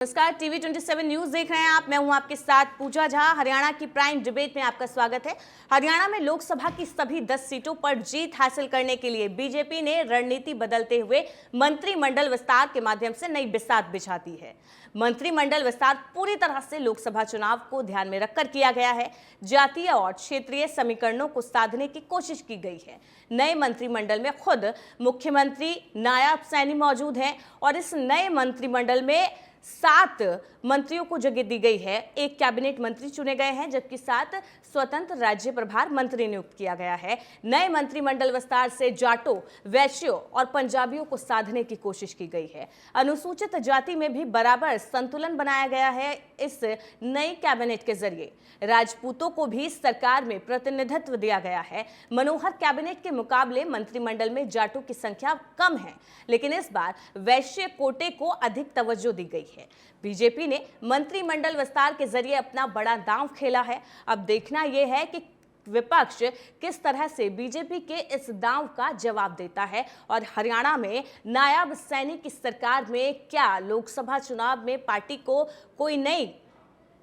नमस्कार, TV 27 news देख रहे हैं आप। मैं हूं आपके साथ पूजा झा। हरियाणा की प्राइम डिबेट में आपका स्वागत है। हरियाणा में लोकसभा की सभी 10 सीटों पर जीत हासिल करने के लिए बीजेपी ने रणनीति बदलते हुए मंत्रिमंडल विस्तार के माध्यम से नई बिसात बिछा दी है। मंत्रिमंडल विस्तार पूरी तरह से लोकसभा चुनाव को ध्यान में रखकर किया गया है। जातीय और क्षेत्रीय समीकरणों को साधने की कोशिश की गई है। नए मंत्रिमंडल में खुद मुख्यमंत्री नायब सैनी मौजूद हैं और इस नए मंत्रिमंडल में 7 मंत्रियों को जगह दी गई है। 1 कैबिनेट मंत्री चुने गए हैं, जबकि 7 स्वतंत्र राज्य प्रभार मंत्री नियुक्त किया गया है। नए मंत्रिमंडल विस्तार से जाटों, वैश्यों और पंजाबियों को साधने की कोशिश की गई है। अनुसूचित जाति में भी बराबर संतुलन बनाया गया है। इस नई कैबिनेट के जरिए राजपूतों को भी सरकार में प्रतिनिधित्व दिया गया है। मनोहर कैबिनेट के मुकाबले मंत्रिमंडल में जाटों की संख्या कम है, लेकिन इस बार वैश्य कोटे को अधिक तवज्जो दी गई है। बीजेपी ने मंत्रिमंडल विस्तार के जरिए अपना बड़ा दांव खेला है। अब देखना यह है कि विपक्ष किस तरह से बीजेपी के इस दांव का जवाब देता है और हरियाणा में नायब सैनी की सरकार में क्या लोकसभा चुनाव में पार्टी को कोई नई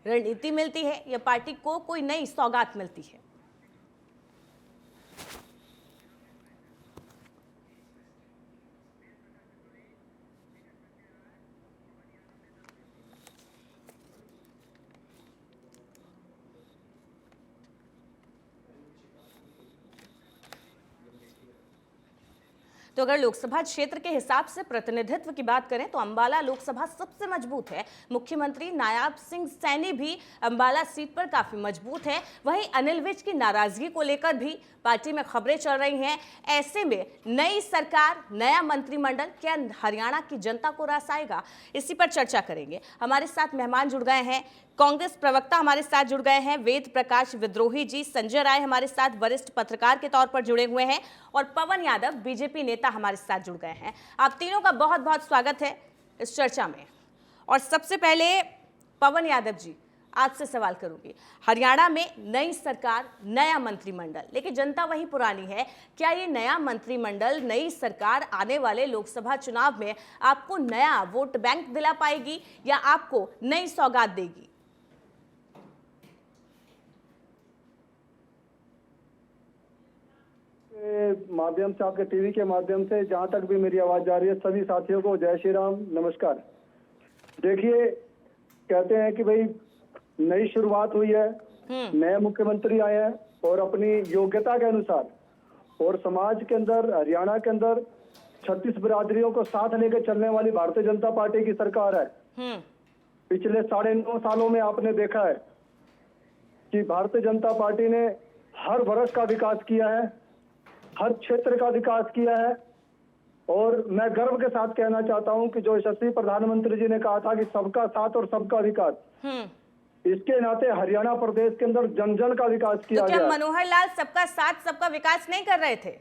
रणनीति मिलती है या पार्टी को कोई नई सौगात मिलती है। तो अगर लोकसभा क्षेत्र के हिसाब से प्रतिनिधित्व की बात करें तो अंबाला लोकसभा सबसे मजबूत है। मुख्यमंत्री नायब सिंह सैनी भी अंबाला सीट पर काफी मजबूत है। वहीं अनिल विज की नाराजगी को लेकर भी पार्टी में खबरें चल रही हैं। ऐसे में नई सरकार, नया मंत्रिमंडल क्या हरियाणा की जनता को रास आएगा, इसी पर चर्चा करेंगे। हमारे साथ मेहमान जुड़ गए हैं। कांग्रेस प्रवक्ता हमारे साथ जुड़ गए हैं वेद प्रकाश विद्रोही जी, संजय राय हमारे साथ वरिष्ठ पत्रकार के तौर पर जुड़े हुए हैं और पवन यादव बीजेपी नेता हमारे साथ जुड़ गए हैं। आप तीनों का बहुत बहुत स्वागत है इस चर्चा में। और सबसे पहले पवन यादव जी, आपसे सवाल करूंगी। हरियाणा में नई सरकार, नया मंत्रिमंडल, लेकिन जनता वही पुरानी है। क्या ये नया मंत्रिमंडल, नई सरकार आने वाले लोकसभा चुनाव में आपको नया वोट बैंक दिला पाएगी या आपको नई सौगात देगी? माध्यम से, आपके टीवी के माध्यम से जहां तक भी मेरी आवाज जा रही है, सभी साथियों को जय श्री राम, नमस्कार। देखिए, कहते हैं कि भाई नई शुरुआत हुई है, नए मुख्यमंत्री आए हैं और अपनी योग्यता के अनुसार और समाज के अंदर, हरियाणा के अंदर 36 बिरादरियों को साथ लेकर चलने वाली भारतीय जनता पार्टी की सरकार है। पिछले 9.5 सालों में आपने देखा है कि भारतीय जनता पार्टी ने हर वर्ष का विकास किया है, हर क्षेत्र का विकास किया है। और मैं गर्व के साथ कहना चाहता हूं कि जो यशस्वी प्रधानमंत्री जी ने कहा था कि सबका साथ और सबका विकास, इसके नाते हरियाणा प्रदेश के अंदर जन जन का विकास किया गया। तो क्या मनोहर लाल सबका साथ सबका विकास नहीं कर रहे थे?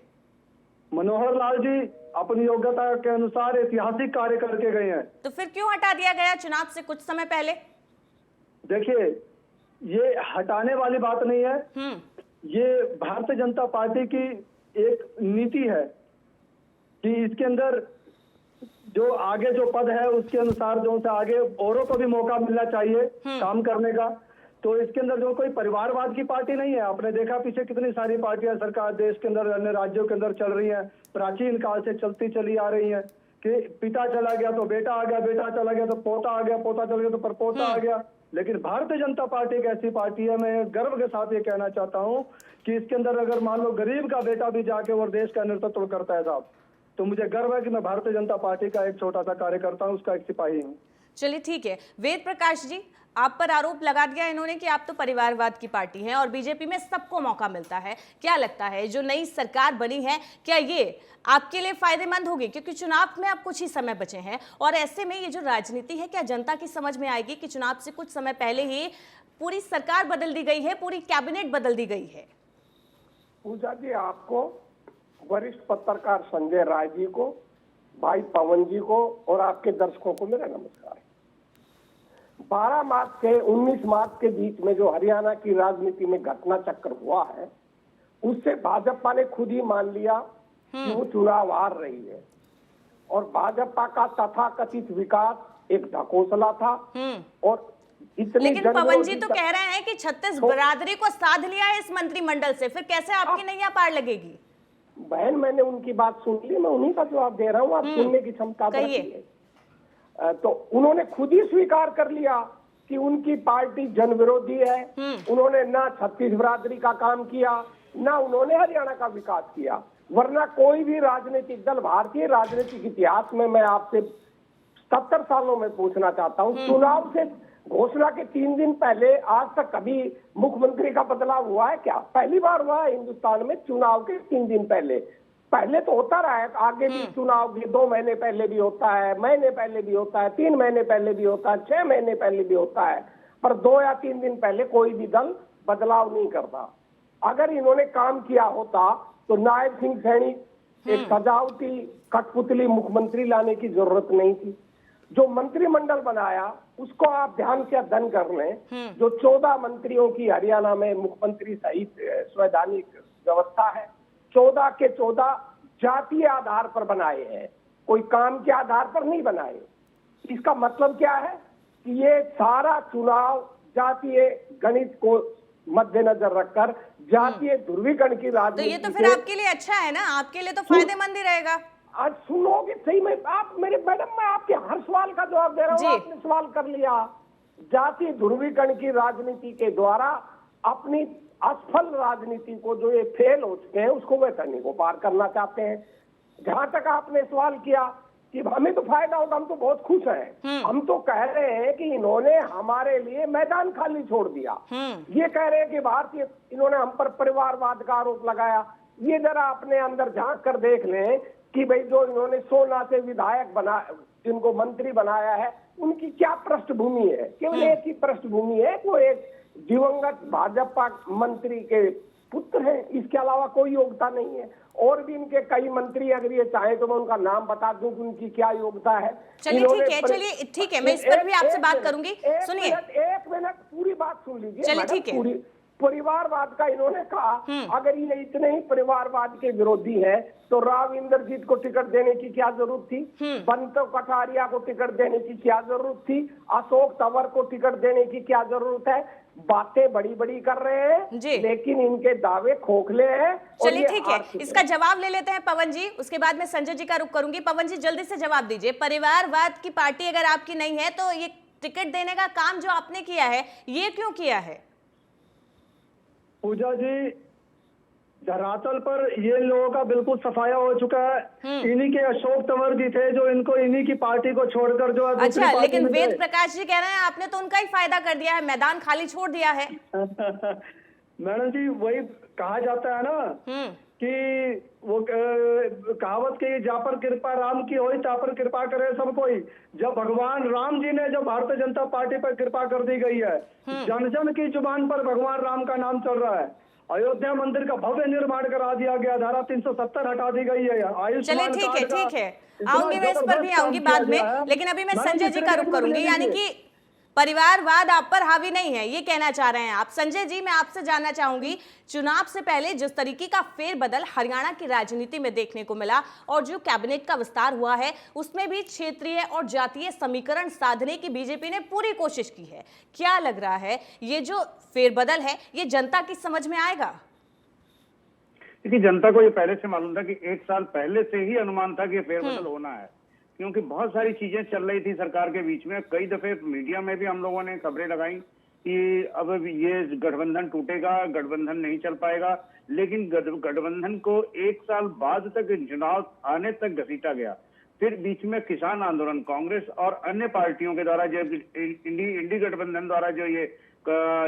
मनोहर लाल जी अपनी योग्यता के अनुसार ऐतिहासिक कार्य करके गए हैं। तो फिर क्यों हटा दिया गया चुनाव से कुछ समय पहले? देखिए, ये हटाने वाली बात नहीं है। ये भारतीय जनता पार्टी की एक नीति है कि इसके अंदर जो आगे जो पद है उसके अनुसार जो से आगे औरों को भी मौका मिलना चाहिए काम करने का। तो इसके अंदर जो कोई परिवारवाद की पार्टी नहीं है। आपने देखा पीछे कितनी सारी पार्टियां सरकार देश के अंदर, अन्य राज्यों के अंदर चल रही हैं, प्राचीन काल से चलती चली आ रही हैं कि पिता चला गया तो बेटा आ गया, बेटा चला गया तो पोता आ गया, पोता चला गया तो परपोता आ गया। लेकिन भारतीय जनता पार्टी एक ऐसी पार्टी है, मैं गर्व के साथ ये कहना चाहता हूं कि इसके अंदर अगर मान लो गरीब का बेटा भी जाके और देश का नेतृत्व करता है साहब, तो मुझे गर्व है कि मैं भारतीय जनता पार्टी का एक छोटा सा कार्यकर्ता हूं, उसका एक सिपाही हूं। चलिए ठीक है। वेद प्रकाश जी, आप पर आरोप लगा दिया इन्होंने कि आप तो परिवारवाद की पार्टी हैं और बीजेपी में सबको मौका मिलता है। क्या लगता है जो नई सरकार बनी है, क्या ये आपके लिए फायदेमंद होगी? क्योंकि चुनाव में अब कुछ ही समय बचे हैं और ऐसे में ये जो राजनीति है, क्या जनता की समझ में आएगी कि चुनाव से कुछ समय पहले ही पूरी सरकार बदल दी गई है, पूरी कैबिनेट बदल दी गई है? पूजा जी, आपको, वरिष्ठ पत्रकार संजय राय जी को, भाई पवन जी को और आपके दर्शकों को मेरा नमस्कार। 12 मार्च से 19 मार्च के बीच में जो हरियाणा की राजनीति में घटना चक्र हुआ है, उससे भाजपा ने खुद ही मान लिया कि वो चुनाव हार रही है। और भाजपा का तथाकथित विकास एक ढकोसला था। और इतनी लेकिन पवन जी तो जनविरोधी कह रहे हैं कि 36 बिरादरी को साध लिया है इस मंत्रिमंडल से, फिर कैसे आपकी नैया पार लगेगी? बहन, मैंने उनकी बात सुन ली, मैं उन्हीं का जवाब दे रहा हूँ। आप सुनने की क्षमता रखिए। तो उन्होंने खुद ही स्वीकार कर लिया कि उनकी पार्टी जन विरोधी है। उन्होंने ना 36 बिरादरी का काम किया, ना उन्होंने हरियाणा का विकास किया। वरना कोई भी राजनीतिक दल भारतीय राजनीतिक इतिहास में, मैं आपसे 70 सालों में पूछना चाहता हूँ, चुनाव से घोषणा के 3 दिन पहले आज तक कभी मुख्यमंत्री का बदलाव हुआ है क्या? पहली बार हुआ है हिंदुस्तान में चुनाव के 3 दिन पहले। पहले तो होता रहा है, आगे भी चुनाव भी 2 महीने पहले भी होता है, महीने पहले भी होता है, 3 महीने पहले भी होता है, 6 महीने पहले भी होता है, पर 2 या 3 दिन पहले कोई भी दल बदलाव नहीं करता। अगर इन्होंने काम किया होता तो नायब सिंह सैनी एक सजावटी कठपुतली मुख्यमंत्री लाने की जरूरत नहीं थी। जो मंत्रिमंडल बनाया उसको आप ध्यान से अध्ययन कर लें। जो 14 मंत्रियों की हरियाणा में मुख्यमंत्री सहित संवैधानिक व्यवस्था है, 14 के 14 जातीय आधार पर बनाए हैं, कोई काम के आधार पर नहीं बनाए। इसका मतलब क्या है कि ये सारा चुनाव जातीय गणित को मद्देनजर रखकर जातीय ध्रुवीकरण की राजनीति। तो ये तो फिर आपके लिए अच्छा है ना, आपके लिए तो फायदेमंद ही रहेगा। आज सुनोगे सही में आप मेरे मैडम, मैं आपके हर सवाल का जवाब दे रहा हूँ, आपने सवाल कर लिया। जातीय ध्रुवीकरण की राजनीति के द्वारा अपनी असफल राजनीति को, जो ये फेल हो चुके हैं, उसको वे करने को पार करना चाहते हैं। जहां तक आपने सवाल किया कि हमें तो फायदा होगा, हम तो बहुत खुश हैं। हम तो कह रहे हैं कि इन्होंने हमारे लिए मैदान खाली छोड़ दिया। ये कह रहे हैं कि भारतीय, इन्होंने हम पर परिवारवाद का आरोप लगाया। ये जरा अपने अंदर झांक कर देख लें कि भाई जो इन्होंने सोना से विधायक बना, जिनको मंत्री बनाया है, उनकी क्या पृष्ठभूमि है? केवल एक ही पृष्ठभूमि है, वो एक दिवंगत भाजपा मंत्री के पुत्र हैं, इसके अलावा कोई योग्यता नहीं है। और भी इनके कई मंत्री, अगर ये चाहे तो मैं उनका नाम बता दूं कि उनकी क्या योग्यता है। चलिए ठीक है, मैं इस पर भी आपसे बात करूंगी। सुनिए, 1 मिनट पूरी बात सुन लीजिए। चलिए ठीक है। परिवारवाद का इन्होंने कहा, अगर ये इतने ही परिवारवाद के विरोधी हैं तो राव इंद्रजीत को टिकट देने की क्या जरूरत थी? बंतो कटारिया को टिकट देने की क्या जरूरत थी? अशोक तंवर को टिकट देने की क्या जरूरत है? बातें बड़ी बड़ी कर रहे हैं, लेकिन इनके दावे खोखले हैं। चलिए ठीक है, इसका जवाब ले लेते हैं पवन जी, उसके बाद मैं संजय जी का रुख करूंगी। पवन जी जल्दी से जवाब दीजिए। परिवारवाद की पार्टी अगर आपकी नहीं है तो ये टिकट देने का काम जो आपने किया है, ये क्यों किया है? पूजा जी, धरातल पर ये लोगों का बिल्कुल सफाया हो चुका है। इन्हीं के अशोक तंवर जी थे जो इनको, इन्हीं की पार्टी को छोड़कर जो है अच्छा, लेकिन वेद प्रकाश जी कह रहे हैं आपने तो उनका ही फायदा कर दिया है, मैदान खाली छोड़ दिया है। मैडम जी, वही कहा जाता है ना कि वो कहावत की, जा पर कृपा राम की होई ता पर कृपा करे सब कोई। जब भगवान राम जी ने, जब भारतीय जनता पार्टी पर कृपा कर दी गई है, जन जन की जुबान पर भगवान राम का नाम चल रहा है। अयोध्या मंदिर का भव्य निर्माण करा दिया गया, धारा 370 हटा दी गई है। चलिए ठीक है, आऊंगी मैं इस पर भी आऊंगी बाद में, लेकिन अभी मैं संजय जी का रुख करूंगी। यानी कि परिवारवाद आप पर हावी नहीं है, ये कहना चाह रहे हैं आप। संजय जी, मैं आपसे जानना चाहूंगी, चुनाव से पहले जिस तरीके का फेरबदल हरियाणा की राजनीति में देखने को मिला और जो कैबिनेट का विस्तार हुआ है, उसमें भी क्षेत्रीय और जातीय समीकरण साधने की बीजेपी ने पूरी कोशिश की है। क्या लग रहा है, ये जो फेरबदल है, ये जनता की समझ में आएगा? क्योंकि जनता को ये पहले से मालूम था कि 1 साल पहले से ही अनुमान था कि फेरबदल होना है, क्योंकि बहुत सारी चीजें चल रही थी सरकार के बीच में। कई दफे मीडिया में भी हम लोगों ने खबरें लगाई कि अब ये गठबंधन टूटेगा, गठबंधन नहीं चल पाएगा, लेकिन गठबंधन को 1 साल बाद तक चुनाव आने तक घसीटा गया। फिर बीच में किसान आंदोलन, कांग्रेस और अन्य पार्टियों के द्वारा, जो इंडी गठबंधन द्वारा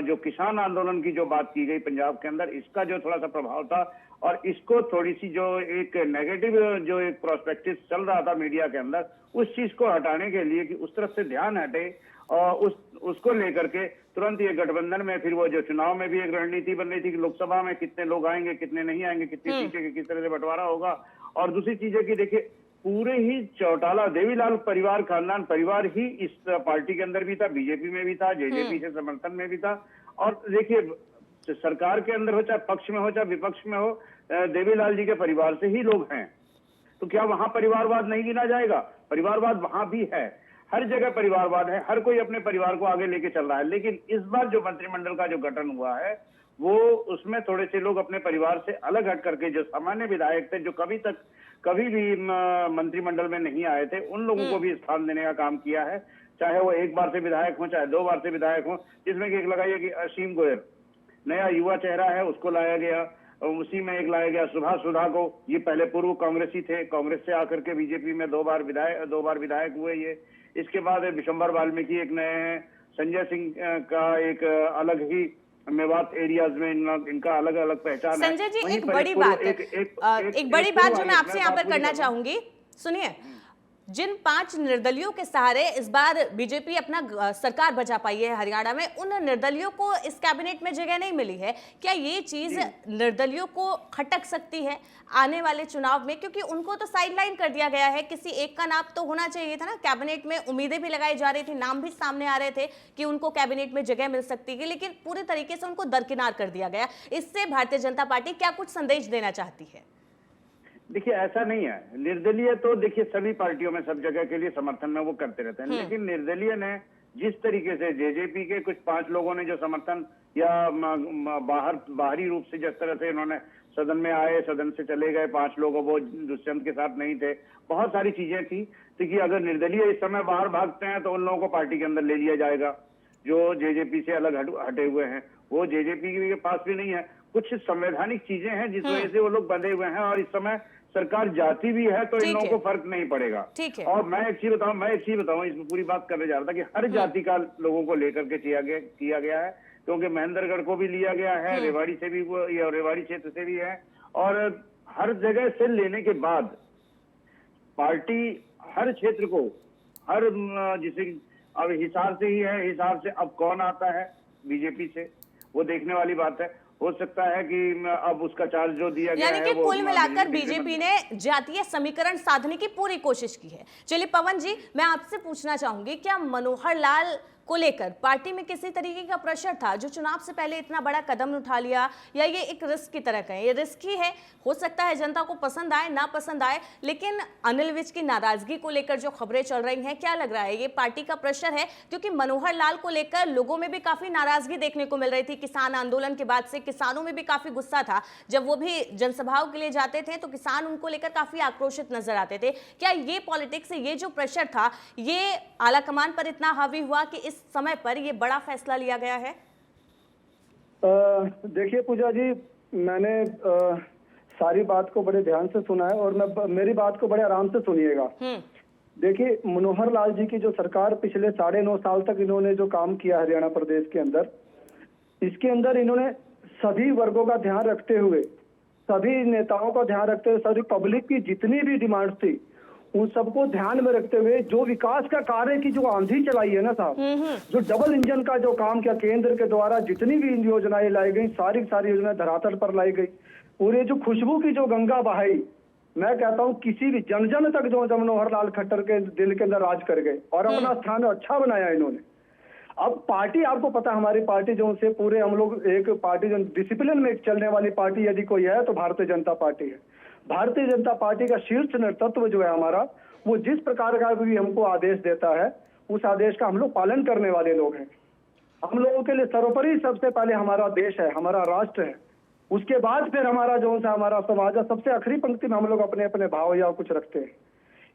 जो किसान आंदोलन की जो बात की गई पंजाब के अंदर, इसका जो थोड़ा सा प्रभाव था और इसको थोड़ी सी जो एक नेगेटिव जो एक प्रोस्पेक्टिव चल रहा था मीडिया के अंदर, उस चीज को हटाने के लिए कि उस तरफ से ध्यान हटे और उसको लेकर के तुरंत ये गठबंधन में फिर वो जो चुनाव में भी एक रणनीति बन रही थी कि लोकसभा में कितने लोग आएंगे, कितने नहीं आएंगे, कितनी सीटें के किस तरह से बंटवारा होगा। और दूसरी चीज है कि देखिए, पूरे ही चौटाला देवीलाल परिवार, खानदान परिवार ही इस पार्टी के अंदर भी था, बीजेपी में भी था, जेजेपी से समर्थन में भी था। और देखिए, सरकार के अंदर हो, चाहे पक्ष में हो चाहे विपक्ष में हो, देवीलाल जी के परिवार से ही लोग हैं। तो क्या वहां परिवारवाद नहीं गिना जाएगा? परिवारवाद वहां भी है। हर जगह परिवारवाद है, हर कोई अपने परिवार को आगे लेके चल रहा है। लेकिन इस बार जो मंत्रिमंडल का जो गठन हुआ है, वो उसमें थोड़े से लोग अपने परिवार से अलग हट करके, जो सामान्य विधायक थे, जो कभी भी मंत्रिमंडल में नहीं आए थे, उन लोगों को भी स्थान देने का काम किया है। चाहे वो एक बार से विधायक हो, चाहे 2 बार से विधायक हो, जिसमें कि एक लगाइए कि असीम गोयल नया युवा चेहरा है, उसको लाया गया। उसी में एक लाया गया सुभाष सुधा को, ये पहले पूर्व कांग्रेसी थे, कांग्रेस से आकर के बीजेपी में 2 बार विधायक हुए ये। इसके बाद विशंबर वाल्मीकि एक नए हैं, संजय सिंह का एक अलग ही मेवात एरियाज में इनका अलग अलग पहचान है। संजय जी, एक बड़ी बात एक बड़ी बात जो मैं आपसे यहाँ पर करना चाहूंगी, सुनिए, जिन 5 निर्दलियों के सहारे इस बार बीजेपी अपना सरकार बचा पाई है हरियाणा में, उन निर्दलियों को इस कैबिनेट में जगह नहीं मिली है। क्या ये चीज निर्दलियों को खटक सकती है आने वाले चुनाव में? क्योंकि उनको तो साइडलाइन कर दिया गया है, किसी एक का नाम तो होना चाहिए था ना कैबिनेट में। उम्मीदें भी लगाई जा रही थी, नाम भी सामने आ रहे थे कि उनको कैबिनेट में जगह मिल सकती है, लेकिन पूरे तरीके से उनको दरकिनार कर दिया गया। इससे भारतीय जनता पार्टी क्या कुछ संदेश देना चाहती है? देखिए, ऐसा नहीं है। निर्दलीय तो देखिए सभी पार्टियों में सब जगह के लिए समर्थन में वो करते रहते हैं, लेकिन निर्दलीय ने जिस तरीके से जेजेपी के कुछ 5 लोगों ने जो समर्थन या बाहरी रूप से जिस तरह से इन्होंने सदन में आए, सदन से चले गए 5 लोग, वो दुष्यंत के साथ नहीं थे, बहुत सारी चीजें थी। तो कि अगर निर्दलीय इस समय बाहर भागते हैं तो उन लोगों को पार्टी के अंदर ले लिया जाएगा। जो जेजेपी से अलग हटे हुए हैं, वो जेजेपी के पास भी नहीं है। कुछ संवैधानिक चीजें हैं जिस वजह से वो लोग बंधे हुए हैं, और इस समय सरकार जाती भी है तो इन लोगों को फर्क नहीं पड़ेगा। ठीक है। और मैं एक चीज बताऊं, इसमें पूरी बात करने जा रहा था कि हर जाति का लोगों को लेकर के किया गया है, क्योंकि महेंद्रगढ़ को भी लिया गया है, रेवाड़ी से भी, रेवाड़ी क्षेत्र से भी है, और हर जगह से लेने के बाद पार्टी हर क्षेत्र को, हर जिसे अब हिसार से ही है, हिसार से अब कौन आता है बीजेपी से, वो देखने वाली बात है। हो सकता है कि अब उसका चार्ज जो दिया गया है, यानी कि कुल मिलाकर बीजेपी ने जातीय समीकरण साधने की पूरी कोशिश की है। चलिए पवन जी, मैं आपसे पूछना चाहूंगी, क्या मनोहर लाल को लेकर पार्टी में किसी तरीके का प्रेशर था, जो चुनाव से पहले इतना बड़ा कदम उठा लिया, या ये एक रिस्क की तरह कहें? ये रिस्क ही है, हो सकता है जनता को पसंद आए ना पसंद आए, लेकिन अनिल विज की नाराजगी को लेकर जो खबरें चल रही हैं, क्या लग रहा है ये पार्टी का प्रेशर है? क्योंकि मनोहर लाल को लेकर लोगों में भी काफी नाराजगी देखने को मिल रही थी। किसान आंदोलन के बाद से किसानों में भी काफी गुस्सा था, जब वो भी जनसभाओं के लिए जाते थे तो किसान उनको लेकर काफी आक्रोशित नजर आते थे। क्या ये पॉलिटिक्स, ये जो प्रेशर था, ये आलाकमान पर इतना हावी हुआ कि इस समय पर ये बड़ा फैसला लिया गया है? देखिए पूजा जी, मैंने सारी बात को बड़े ध्यान से सुना है, और मेरी बात को बड़े आराम से सुनिएगा। देखिए, मनोहर लाल जी की जो सरकार पिछले 9.5 साल तक इन्होंने जो काम किया हरियाणा प्रदेश के अंदर, इसके अंदर इन्होंने सभी वर्गों का ध्यान रखते हुए, सभी नेताओं का ध्यान रखते हुए, सभी पब्लिक की जितनी भी डिमांड थी उन सबको ध्यान में रखते हुए जो विकास का कार्य की जो आंधी चलाई है ना साहब, जो डबल इंजन का जो काम किया केंद्र के द्वारा, जितनी भी योजनाएं लाई गई, सारी योजनाएं धरातल पर लाई गई, और ये जो खुशबू की जो गंगा बहाई, मैं कहता हूँ किसी भी जन जन तक जो मनोहर लाल खट्टर के दिल के अंदर राज कर गए और अपना स्थान अच्छा बनाया इन्होंने। अब पार्टी, आपको पता है हमारी पार्टी जो से पूरे हम लोग एक पार्टी जो डिसिप्लिन में चलने वाली पार्टी यदि कोई है तो भारतीय जनता पार्टी है। भारतीय जनता पार्टी का शीर्ष नेतृत्व जो है हमारा, वो जिस प्रकार का भी हमको आदेश देता है, उस आदेश का हम लोग पालन करने वाले लोग हैं। हम लोगों के लिए सर्वोपरि सबसे पहले हमारा देश है, हमारा राष्ट्र है, उसके बाद फिर हमारा जो सा हमारा समाज है, सबसे आखिरी पंक्ति में हम लोग अपने अपने भाव या कुछ रखते हैं।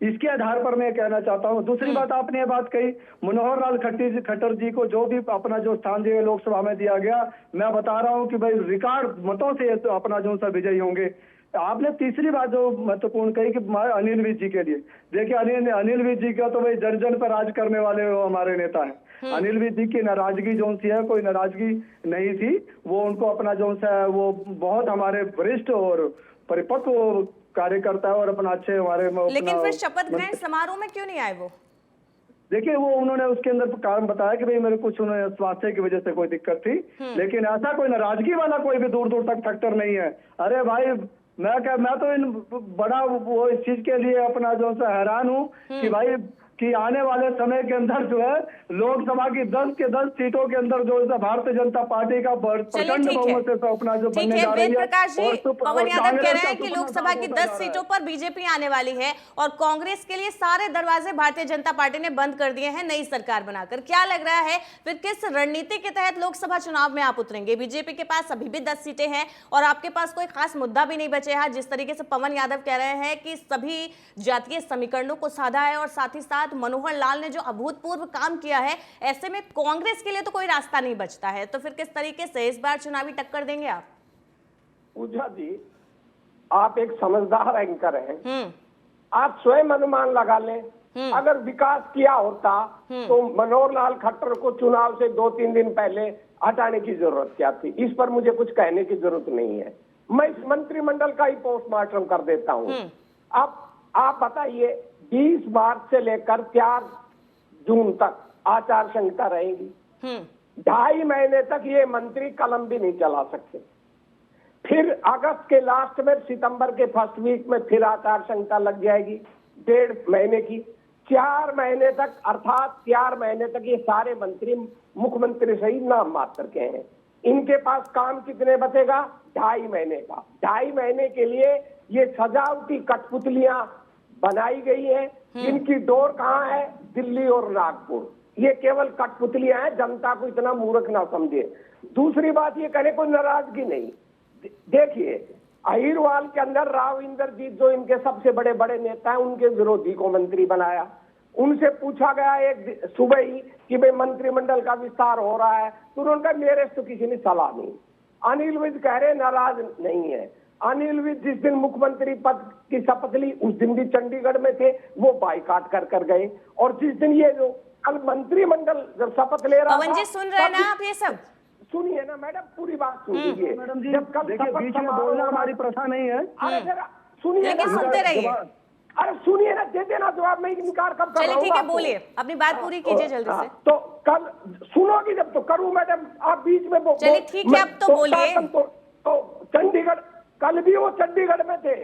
इसके आधार पर मैं कहना चाहता हूँ। दूसरी बात, आपने ये बात कही मनोहर लाल खट्टर जी को जो भी अपना जो स्थान दिया लोकसभा में दिया गया, मैं बता रहा हूँ कि भाई रिकॉर्ड मतों से अपना जो सा विजयी होंगे। आपने तीसरी बात जो महत्वपूर्ण कही कि अनिल विज जी के लिए, देखिए अनिल विज जी का तो भाई जन जन पर राज करने वाले वो हमारे नेता हैं। अनिल विज जी की नाराजगी जो सी है, कोई नाराजगी नहीं थी, वो उनको अपना जो सा है वो बहुत हमारे वरिष्ठ और परिपक्व कार्यकर्ता है और अपना अच्छे हमारे। लेकिन फिर शपथ ग्रहण समारोह में क्यों नहीं आए वो? देखिए, वो उन्होंने उसके अंदर कारण बताया कि भाई मेरे कुछ उन्हें स्वास्थ्य की वजह से कोई दिक्कत थी, लेकिन ऐसा कोई नाराजगी वाला कोई भी दूर दूर तक फैक्टर नहीं है। अरे भाई, मैं तो इन बड़ा वो इस चीज के लिए अपना जो सा हैरान हूँ कि भाई कि आने वाले समय के अंदर जो है लोकसभा की 10 के 10 सीटों के अंदर जो है भारतीय जनता पार्टी का प्रचंड बहुमत से अपना जो ठीक बनने है। जा रही वेद है। प्रकाश जी, और पवन यादव कांग्रेस कह रहे का हैं कि सुपना लोकसभा साफ की होता 10 जा रहा है। सीटों पर बीजेपी आने वाली है और कांग्रेस के लिए सारे दरवाजे भारतीय जनता पार्टी ने बंद कर दिए हैं नई सरकार बनाकर। क्या लग रहा है फिर किस रणनीति के तहत लोकसभा चुनाव में आप उतरेंगे? बीजेपी के पास अभी भी 10 सीटें हैं और आपके पास कोई खास मुद्दा भी नहीं बचे है। जिस तरीके से पवन यादव कह रहे हैं कि सभी जातीय समीकरणों को साधा है और साथ ही साथ मनोहर लाल ने जो अभूतपूर्व काम किया है, ऐसे में कांग्रेस के लिए तो कोई रास्ता नहीं बचता है। तो फिर किस तरीके से इस बार चुनावी टक्कर देंगे आप? पूजा जी, आप एक समझदार एंकर हैं। आप स्वयं अनुमान लगा लें, अगर विकास किया होता तो मनोहर लाल खट्टर को चुनाव से 2-3 दिन पहले हटाने की जरूरत क्या थी? इस पर मुझे कुछ कहने की जरूरत नहीं है। मैं इस मंत्रिमंडल का ही पोस्टमार्टम कर देता हूं। अब आप बताइए, 20 मार्च से लेकर 4 जून तक आचार संहिता रहेगी। 2.5 महीने तक ये मंत्री कलम भी नहीं चला सकते। फिर अगस्त के लास्ट में, सितंबर के फर्स्ट वीक में फिर आचार संहिता लग जाएगी 1.5 महीने की। 4 महीने तक, अर्थात 4 महीने तक ये सारे मंत्री मुख्यमंत्री सही नाम मात्र के हैं। इनके पास काम कितने बचेगा? 2.5 महीने का। 2.5 महीने के लिए ये सजावटी कठपुतलियां बनाई गई है। इनकी डोर कहाँ है? दिल्ली और नागपुर। ये केवल कठपुतलियां हैं, जनता को इतना मूर्ख ना समझे। दूसरी बात, ये कहने कोई नाराजगी नहीं। देखिए, अहिरवाल के अंदर राव इंद्रजीत जो इनके सबसे बड़े बड़े नेता हैं, उनके विरोधी को मंत्री बनाया। उनसे पूछा गया एक सुबह ही कि भाई मंत्रिमंडल का विस्तार हो रहा है, तो उन्होंने कहा मेरे से तो किसी ने सलाह नहीं। अनिल विज कह रहे नाराज नहीं है। अनिल विज जिस दिन मुख्यमंत्री पद की शपथ ली उस दिन भी चंडीगढ़ में थे, वो बाइकाट कर गए। और जिस दिन ये जो कल मंत्रिमंडल जब शपथ ले रहा पवन जी, सुन रहे हैं ना आप ये सब? सुनिए ना मैडम, पूरी बात सुन लीजिए। मैडम जी, जब कल देखिए, बीच में बोलना हमारी प्रथा नहीं है। अरे जरा सुनिए लेकिन ना, सुनते रहिए। अरे सुनिए ना, दे देना जवाब, मैं इनकार कब कर रहा चलिए हूं ठीक है, आपको? बोलिए, अपनी बात पूरी कीजिए जल्दी से। तो कल सुनोगी जब तो करूं मैडम, आप बीच में चलिए ठीक है, अब तो बोलिए। तो चंडीगढ़, कल भी वो चंडीगढ़ में थे,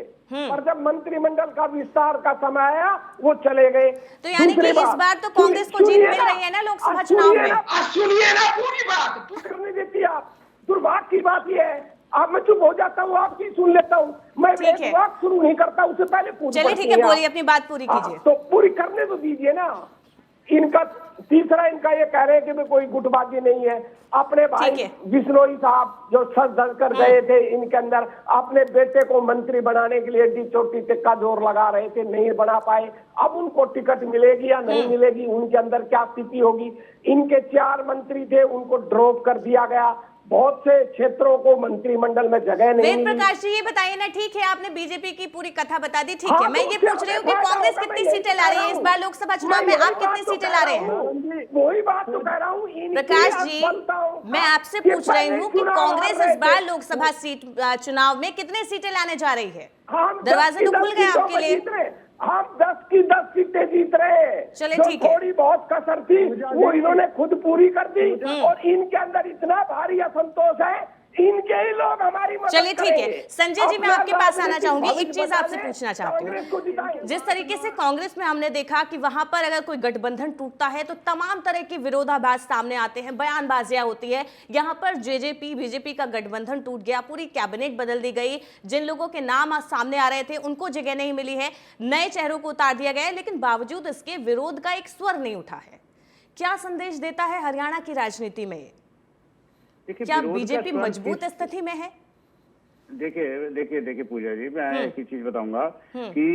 और जब मंत्रिमंडल का विस्तार का समय आया वो चले गए। तो यानी कि इस बार तो कांग्रेस को जीत मिल रही है ना लोकसभा चुनाव में? सुनिए ना पूरी बात, करने देती आप। दुर्भाग्य की बात ये है, अब मैं चुप हो जाता हूँ, आपकी सुन लेता हूँ। मैं ठीक है। बात शुरू नहीं करता, उससे पहले पूछ। चलिए ठीक है, बोलिए, अपनी बात पूरी कीजिए। तो पूरी करने तो दीजिए ना। इनका तीसरा, इनका ये कह रहे हैं कि कोई गुटबाजी नहीं है। अपने भाई बिश्नोई साहब जो सच धज कर गए थे, इनके अंदर अपने बेटे को मंत्री बनाने के लिए डी चोटी टिक्का जोर लगा रहे थे, नहीं बना पाए। अब उनको टिकट मिलेगी या नहीं मिलेगी, उनके अंदर क्या स्थिति होगी। इनके 4 मंत्री थे, उनको ड्रॉप कर दिया गया। बहुत से क्षेत्रों को मंत्रिमंडल में जगह नहीं वेद प्रकाश जी, ये बताइए ना, ठीक है आपने बीजेपी की पूरी कथा बता दी, ठीक है, मैं ये पूछ रही हूँ कि कांग्रेस कितनी सीटें ला रही है इस बार लोकसभा चुनाव में? आप कितनी सीटें ला रहे हैं? वही बात तो कह रहा हूँ प्रकाश जी, मैं आपसे पूछ रही हूँ कि कांग्रेस इस बार लोकसभा सीट चुनाव में कितने सीटें लाने जा रही है? दरवाजे तो खुल गए आपके लिए। हम 10 की 10 सीटें जीत रहे हैं। चलिए जो ठीक है। थोड़ी बहुत कसर थी वो इन्होंने खुद पूरी कर दी, और इनके अंदर इतना भारी असंतोष है, इनके ही लोग हमारी मदद चलिए ठीक है। करेंगे। संजय जी, मैं आपके पास आना चाहूंगी, एक चीज आपसे बताने, पूछना चाहती कांग्रेस को जिताएं। हूँ। जिस तरीके से कांग्रेस में हमने देखा कि वहां पर अगर कोई गठबंधन टूटता है तो तमाम तरह के विरोधाभास सामने आते हैं, बयानबाजियां होती है। यहाँ पर जेजेपी बीजेपी का गठबंधन टूट गया, पूरी कैबिनेट बदल दी गई, जिन लोगों के नाम आज सामने आ रहे थे उनको जगह नहीं मिली है, नए चेहरों को उतार दिया गया है, लेकिन बावजूद इसके विरोध का एक स्वर नहीं उठा है। क्या संदेश देता है हरियाणा की राजनीति में? क्या बीजेपी मजबूत स्थिति में है? देखिए पूजा जी, मैं एक ही चीज बताऊंगा कि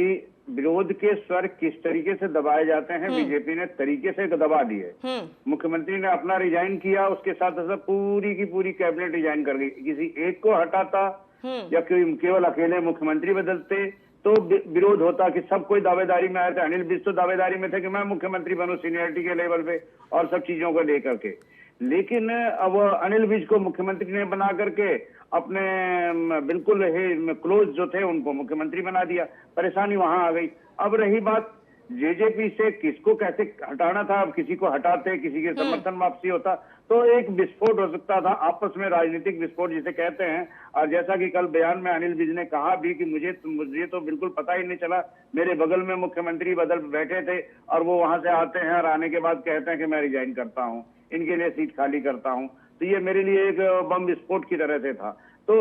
विरोध के स्वर किस तरीके से दबाए जाते हैं, बीजेपी ने तरीके से दबा दिए। मुख्यमंत्री ने अपना रिजाइन किया, उसके साथ साथ पूरी की पूरी कैबिनेट रिजाइन कर गई। किसी एक को हटाता या केवल अकेले मुख्यमंत्री बदलते तो विरोध होता कि सब कोई दावेदारी में आए थे। अनिल विज तो दावेदारी में थे कि मैं मुख्यमंत्री बनूं सीनियरिटी के लेवल पे और सब चीजों को लेकर के। लेकिन अब अनिल विज को मुख्यमंत्री ने बना करके अपने बिल्कुल क्लोज जो थे उनको मुख्यमंत्री बना दिया, परेशानी वहां आ गई। अब रही बात जेजेपी से किसको कैसे हटाना था, अब किसी को हटाते, किसी के समर्थन वापसी होता, तो एक विस्फोट हो सकता था, आपस में राजनीतिक विस्फोट जिसे कहते हैं। और जैसा कि कल बयान में अनिल विज ने कहा भी कि मुझे तो बिल्कुल पता ही नहीं चला, मेरे बगल में मुख्यमंत्री बदल बैठे थे और वो वहां से आते हैं और आने के बाद कहते हैं कि मैं रिजाइन करता हूँ, इनके लिए सीट खाली करता हूँ। तो ये मेरे लिए एक बम विस्फोट की तरह से था। तो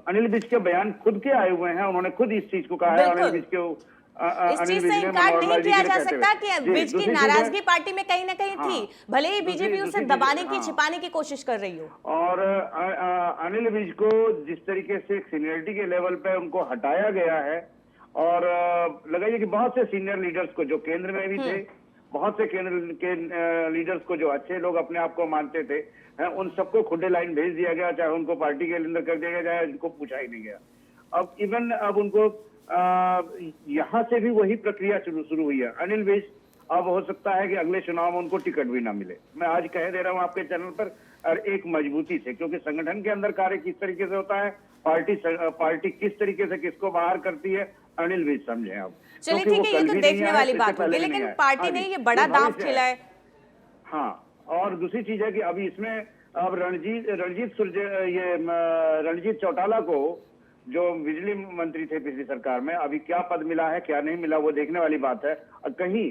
अनिल विज के बयान खुद के आए हुए हैं, उन्होंने खुद इस चीज को कहा है। अनिल विज के इस चीज से इनकार नहीं किया जा सकता कि विज की नाराजगी पार्टी में कहीं ना कहीं थी, भले ही बीजेपी उसे दबाने की, छिपाने की कोशिश कर रही हो। और अनिल विज को जिस तरीके से सीनियरिटी के लेवल पे उनको हटाया गया है, और लगाइए कि बहुत से सीनियर लीडर्स को जो केंद्र में भी थे, बहुत से केंद्र के लीडर्स को जो अच्छे लोग अपने आप को मानते थे, उन सबको खुले लाइन भेज दिया गया, चाहे उनको पार्टी के अंदर कर दिया गया, चाहे उनको पूछा ही नहीं गया। अब इवन अब उनको यहाँ से भी वही प्रक्रिया शुरू हुई है। अनिल विज अब हो सकता है कि अगले चुनाव में उनको टिकट भी ना मिले। मैं आज कह दे रहा हूँ आपके चैनल पर, और एक मजबूती से, क्योंकि संगठन के अंदर कार्य किस तरीके से होता है, पार्टी किस तरीके से किसको बाहर करती है, अनिल विज समझे आप। चलिए ठीक है, ये तो देखने वाली बात होगी, लेकिन पार्टी ने ये बड़ा दांव खेला है। हाँ, और दूसरी चीज है कि अभी इसमें अब रणजीत चौटाला को, जो बिजली मंत्री थे पिछली सरकार में, अभी क्या पद मिला है क्या नहीं मिला वो देखने वाली बात है। और कहीं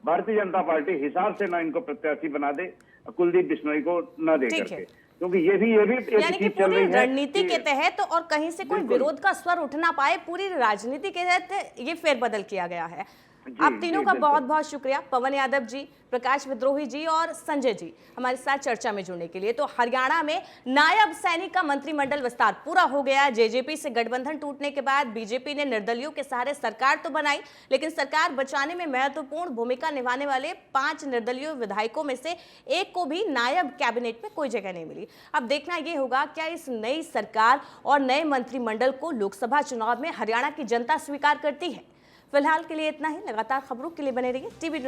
भारतीय जनता पार्टी हिसाब से ना इनको प्रत्याशी बना दे, कुलदीप बिश्नोई को न दे करके, क्योंकि ये भी यानी कि पूरी रणनीति के तहत और कहीं से कोई विरोध का स्वर उठ ना पाए, पूरी राजनीति के तहत ये फेरबदल किया गया है। आप तीनों का बहुत बहुत शुक्रिया, पवन यादव जी, प्रकाश विद्रोही जी और संजय जी, हमारे साथ चर्चा में जुड़ने के लिए। तो हरियाणा में नायब सैनिक का मंत्रिमंडल विस्तार पूरा हो गया। जेजेपी से गठबंधन टूटने के बाद बीजेपी ने निर्दलियों के सहारे सरकार तो बनाई, लेकिन सरकार बचाने में महत्वपूर्ण भूमिका निभाने वाले 5 निर्दलीय विधायकों में से एक को भी नायब कैबिनेट में कोई जगह नहीं मिली। अब देखना यह होगा क्या इस नई सरकार और नए मंत्रिमंडल को लोकसभा चुनाव में हरियाणा की जनता स्वीकार करती है। फिलहाल के लिए इतना ही। लगातार खबरों के लिए बने रहिए टीवी।